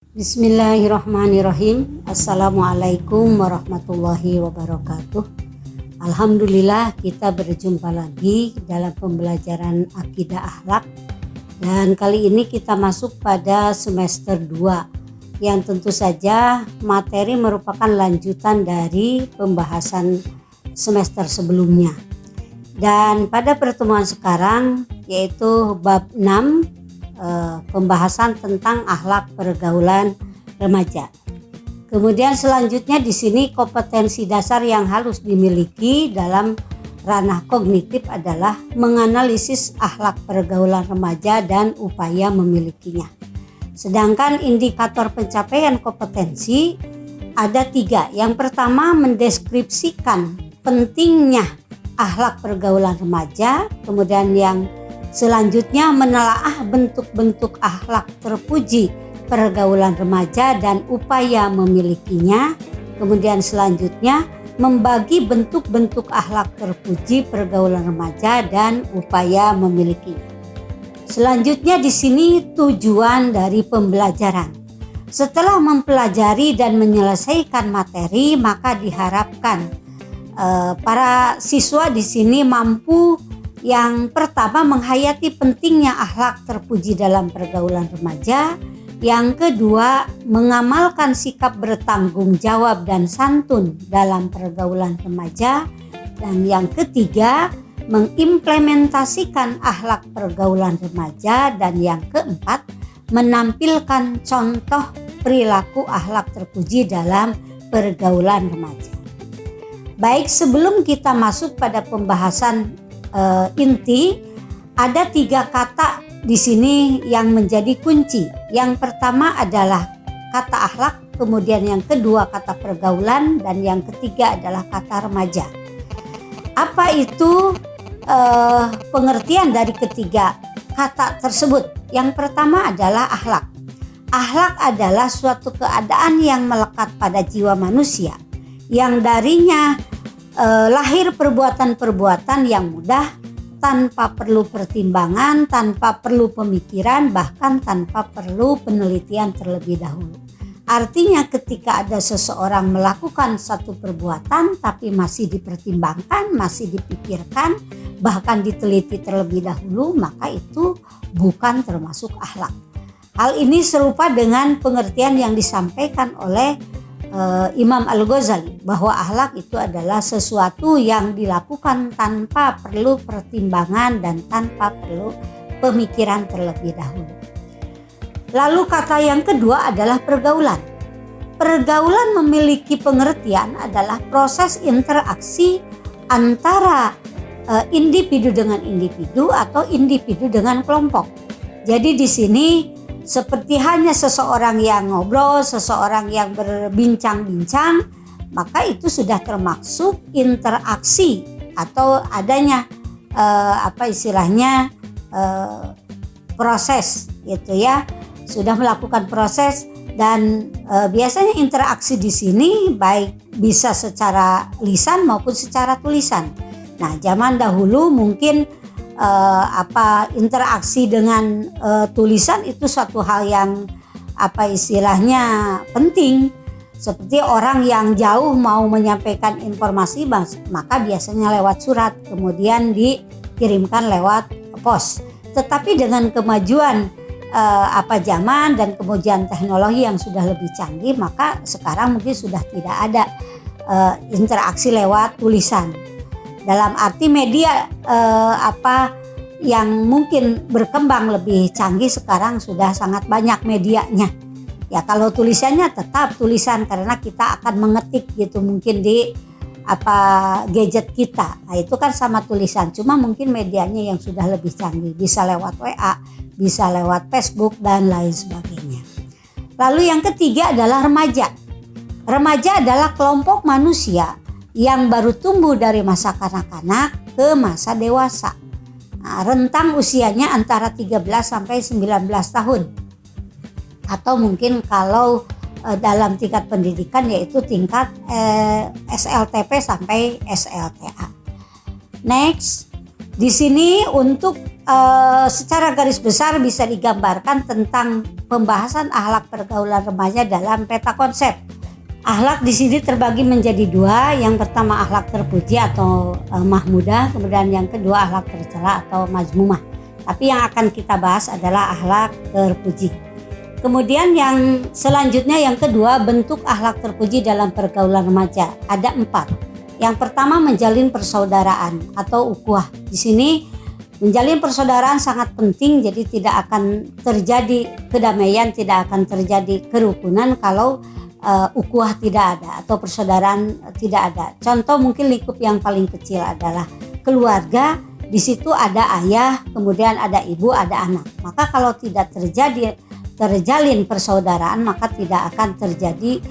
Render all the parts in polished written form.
Bismillahirrahmanirrahim. Assalamualaikum warahmatullahi wabarakatuh. Alhamdulillah kita berjumpa lagi dalam pembelajaran akidah akhlak. Dan kali ini kita masuk pada semester 2 yang tentu saja materi merupakan lanjutan dari pembahasan semester sebelumnya. Dan pada pertemuan sekarang yaitu bab 6, pembahasan tentang akhlak pergaulan remaja. Kemudian selanjutnya di sini kompetensi dasar yang harus dimiliki dalam ranah kognitif adalah menganalisis akhlak pergaulan remaja dan upaya memilikinya. Sedangkan indikator pencapaian kompetensi ada 3. Yang pertama, mendeskripsikan pentingnya akhlak pergaulan remaja. Kemudian yang selanjutnya menelaah bentuk-bentuk akhlak terpuji pergaulan remaja dan upaya memilikinya. Kemudian selanjutnya membagi bentuk-bentuk akhlak terpuji pergaulan remaja dan upaya memilikinya. Selanjutnya di sini tujuan dari pembelajaran. Setelah mempelajari dan menyelesaikan materi, maka diharapkan para siswa di sini mampu yang pertama menghayati pentingnya akhlak terpuji dalam pergaulan remaja. Yang kedua, mengamalkan sikap bertanggung jawab dan santun dalam pergaulan remaja. Dan yang ketiga, mengimplementasikan akhlak pergaulan remaja. Dan yang keempat, menampilkan contoh perilaku akhlak terpuji dalam pergaulan remaja. Baik, sebelum kita masuk pada pembahasan inti, ada 3 kata di sini yang menjadi kunci. Yang pertama adalah kata akhlak, kemudian yang kedua kata pergaulan, dan yang ketiga adalah kata remaja. Apa itu pengertian dari ketiga kata tersebut? Yang pertama adalah akhlak. Akhlak adalah suatu keadaan yang melekat pada jiwa manusia, yang darinya lahir perbuatan-perbuatan yang mudah, tanpa perlu pertimbangan, tanpa perlu pemikiran, bahkan tanpa perlu penelitian terlebih dahulu. Artinya ketika ada seseorang melakukan satu perbuatan tapi masih dipertimbangkan, masih dipikirkan, bahkan diteliti terlebih dahulu, maka itu bukan termasuk akhlak. Hal ini serupa dengan pengertian yang disampaikan oleh Imam Al-Ghazali, bahwa akhlak itu adalah sesuatu yang dilakukan tanpa perlu pertimbangan dan tanpa perlu pemikiran terlebih dahulu. Lalu kata yang kedua adalah pergaulan. Pergaulan memiliki pengertian adalah proses interaksi antara individu dengan individu atau individu dengan kelompok. Jadi di sini seperti hanya seseorang yang ngobrol, seseorang yang berbincang-bincang, maka itu sudah termasuk interaksi atau adanya proses gitu ya. Sudah melakukan proses dan biasanya interaksi di sini baik bisa secara lisan maupun secara tulisan. Nah, zaman dahulu mungkin interaksi dengan tulisan itu suatu hal yang penting. Seperti orang yang jauh mau menyampaikan informasi, maka biasanya lewat surat, kemudian dikirimkan lewat pos. Tetapi dengan kemajuan zaman dan kemudian teknologi yang sudah lebih canggih, maka sekarang mungkin sudah tidak ada interaksi lewat tulisan. Dalam arti media yang mungkin berkembang lebih canggih sekarang sudah sangat banyak medianya. Ya, kalau tulisannya tetap tulisan karena kita akan mengetik gitu mungkin di gadget kita. Nah, itu kan sama tulisan, cuma mungkin medianya yang sudah lebih canggih, bisa lewat WA, bisa lewat Facebook dan lain sebagainya. Lalu yang ketiga adalah remaja. Remaja adalah kelompok manusia yang baru tumbuh dari masa kanak-kanak ke masa dewasa. Nah, rentang usianya antara 13 sampai 19 tahun. Atau mungkin kalau dalam tingkat pendidikan yaitu tingkat SLTP sampai SLTA. Next, di sini untuk secara garis besar bisa digambarkan tentang pembahasan akhlak pergaulan remaja dalam peta konsep. Akhlak di sini terbagi menjadi dua. Yang pertama akhlak terpuji atau mahmudah, kemudian yang kedua akhlak tercela atau mazmumah. Tapi yang akan kita bahas adalah akhlak terpuji. Kemudian yang selanjutnya yang kedua, bentuk akhlak terpuji dalam pergaulan remaja. Ada 4. Yang pertama menjalin persaudaraan atau ukhuwah. Di sini menjalin persaudaraan sangat penting, jadi tidak akan terjadi kedamaian, tidak akan terjadi kerukunan kalau ukhuwah tidak ada atau persaudaraan tidak ada. Contoh mungkin lingkup yang paling kecil adalah keluarga. Di situ ada ayah, kemudian ada ibu, ada anak. Maka kalau tidak terjalin persaudaraan, maka tidak akan terjadi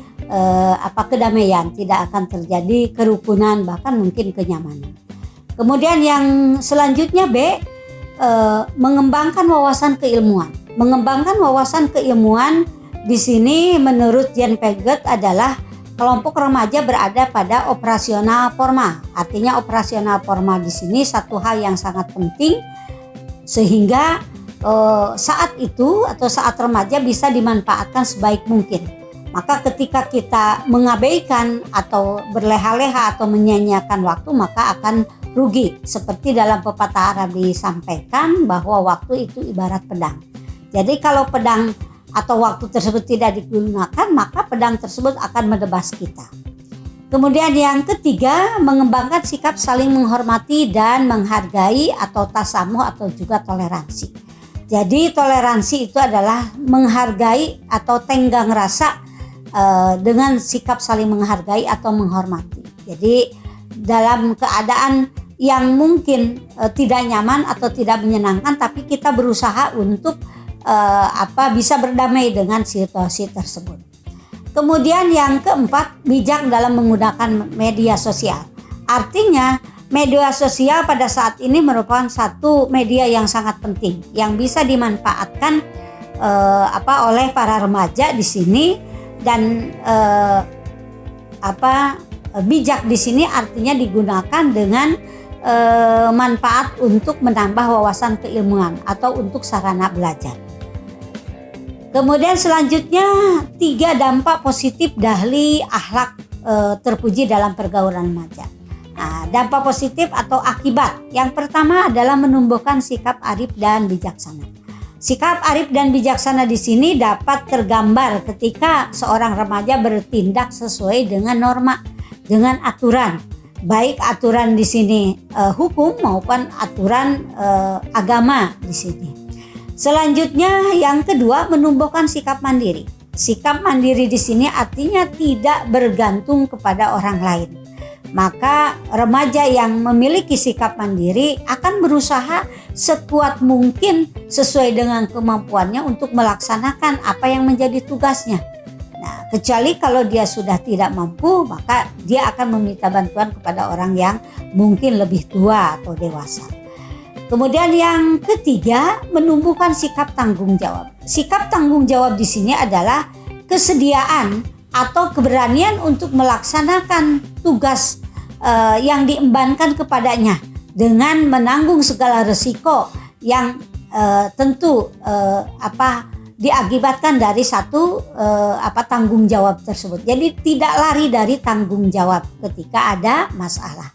kedamaian, tidak akan terjadi kerukunan, bahkan mungkin kenyamanan. Kemudian yang selanjutnya B, mengembangkan wawasan keilmuan. Mengembangkan wawasan keilmuan di sini menurut Jean Piaget adalah kelompok remaja berada pada operasional forma. Artinya operasional forma di sini satu hal yang sangat penting sehingga saat itu atau saat remaja bisa dimanfaatkan sebaik mungkin. Maka ketika kita mengabaikan atau berleha-leha atau menyia-nyiakan waktu, maka akan rugi. Seperti dalam pepatah Arab disampaikan bahwa waktu itu ibarat pedang. Jadi kalau pedang atau waktu tersebut tidak digunakan, maka pedang tersebut akan menebas kita. Kemudian yang ketiga, mengembangkan sikap saling menghormati dan menghargai atau tasamuh atau juga toleransi. Jadi toleransi itu adalah menghargai atau tenggang rasa dengan sikap saling menghargai atau menghormati. Jadi dalam keadaan yang mungkin tidak nyaman atau tidak menyenangkan, tapi kita berusaha untuk bisa berdamai dengan situasi tersebut. Kemudian yang keempat, bijak dalam menggunakan media sosial. Artinya media sosial pada saat ini merupakan satu media yang sangat penting yang bisa dimanfaatkan oleh para remaja di sini. Dan bijak di sini artinya digunakan dengan manfaat untuk menambah wawasan keilmuan atau untuk sarana belajar. Kemudian selanjutnya 3 dampak positif dari akhlak terpuji dalam pergaulan remaja. Nah, dampak positif atau akibat yang pertama adalah menumbuhkan sikap arif dan bijaksana. Sikap arif dan bijaksana di sini dapat tergambar ketika seorang remaja bertindak sesuai dengan norma, dengan aturan, baik aturan di sini hukum maupun aturan agama di sini. Selanjutnya yang kedua, menumbuhkan sikap mandiri. Sikap mandiri di sini artinya tidak bergantung kepada orang lain. Maka remaja yang memiliki sikap mandiri akan berusaha sekuat mungkin sesuai dengan kemampuannya untuk melaksanakan apa yang menjadi tugasnya. Nah, kecuali kalau dia sudah tidak mampu, maka dia akan meminta bantuan kepada orang yang mungkin lebih tua atau dewasa. Kemudian yang ketiga, menumbuhkan sikap tanggung jawab. Sikap tanggung jawab di sini adalah kesediaan atau keberanian untuk melaksanakan tugas yang diembankan kepadanya dengan menanggung segala resiko yang tentu diakibatkan dari satu tanggung jawab tersebut. Jadi tidak lari dari tanggung jawab ketika ada masalah.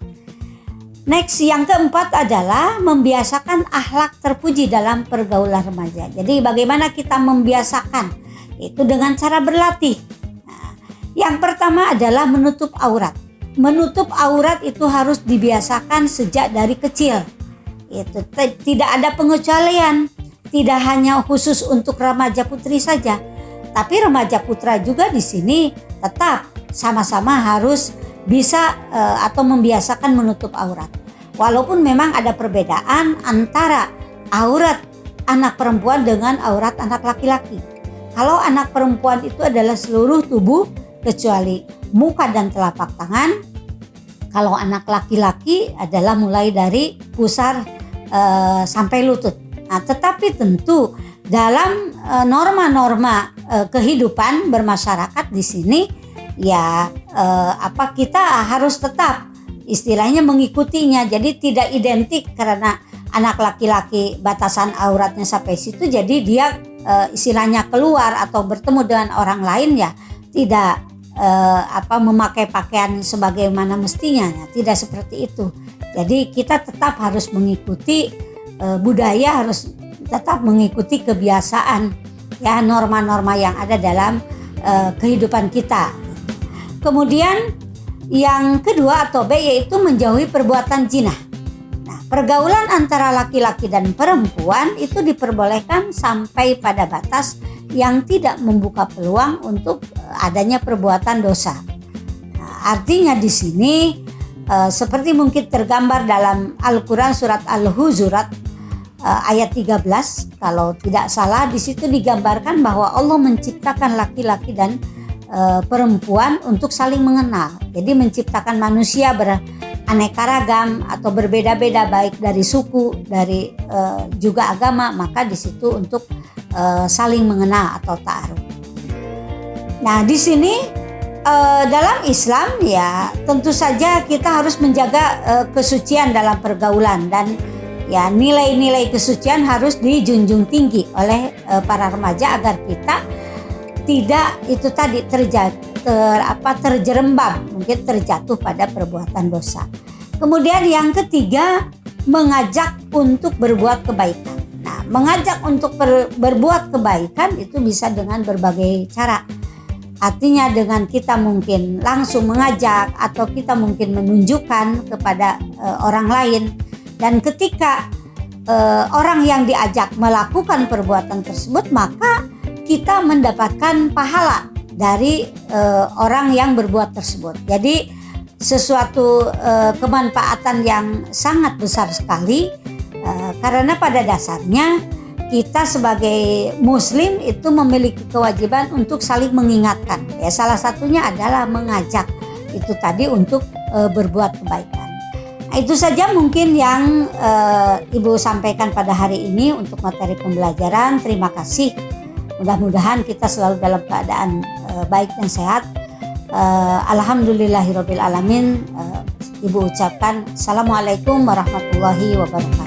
Next, yang keempat adalah membiasakan akhlak terpuji dalam pergaulan remaja. Jadi bagaimana kita membiasakan? Itu dengan cara berlatih. Nah, yang pertama adalah menutup aurat. Menutup aurat itu harus dibiasakan sejak dari kecil. Itu tidak ada pengecualian. Tidak hanya khusus untuk remaja putri saja, tapi remaja putra juga di sini tetap sama-sama harus bisa atau membiasakan menutup aurat. Walaupun memang ada perbedaan antara aurat anak perempuan dengan aurat anak laki-laki. Kalau anak perempuan itu adalah seluruh tubuh kecuali muka dan telapak tangan. Kalau anak laki-laki adalah mulai dari pusar sampai lutut. Nah, tetapi tentu dalam norma-norma kehidupan bermasyarakat di sini kita harus tetap istilahnya mengikutinya. Jadi tidak identik karena anak laki-laki batasan auratnya sampai situ, jadi dia istilahnya keluar atau bertemu dengan orang lain ya tidak memakai pakaian sebagaimana mestinya, ya, tidak seperti itu. Jadi kita tetap harus mengikuti budaya, harus tetap mengikuti kebiasaan ya, norma-norma yang ada dalam kehidupan kita. Kemudian yang kedua atau B yaitu menjauhi perbuatan zina. Nah, pergaulan antara laki-laki dan perempuan itu diperbolehkan sampai pada batas yang tidak membuka peluang untuk adanya perbuatan dosa. Nah, artinya di sini seperti mungkin tergambar dalam Al-Quran surat Al-Hujurat ayat 13, kalau tidak salah di situ digambarkan bahwa Allah menciptakan laki-laki dan perempuan untuk saling mengenal. Jadi menciptakan manusia beraneka ragam atau berbeda-beda, baik dari suku, dari juga agama, maka di situ untuk saling mengenal atau ta'aruf. Nah, di sini dalam Islam ya tentu saja kita harus menjaga kesucian dalam pergaulan, dan ya nilai-nilai kesucian harus dijunjung tinggi oleh para remaja agar kita tidak itu tadi terjerembab, mungkin terjatuh pada perbuatan dosa. Kemudian yang ketiga, mengajak untuk berbuat kebaikan. Nah, mengajak untuk berbuat kebaikan itu bisa dengan berbagai cara. Artinya dengan kita mungkin langsung mengajak atau kita mungkin menunjukkan kepada orang lain, dan ketika orang yang diajak melakukan perbuatan tersebut, maka kita mendapatkan pahala dari orang yang berbuat tersebut. Jadi sesuatu kemanfaatan yang sangat besar sekali, karena pada dasarnya kita sebagai muslim itu memiliki kewajiban untuk saling mengingatkan. Ya, salah satunya adalah mengajak itu tadi untuk berbuat kebaikan. Nah, itu saja mungkin yang Ibu sampaikan pada hari ini untuk materi pembelajaran. Terima kasih. Mudah-mudahan kita selalu dalam keadaan baik dan sehat. Alhamdulillahirabbil alamin. Ibu ucapkan Assalamualaikum warahmatullahi wabarakatuh.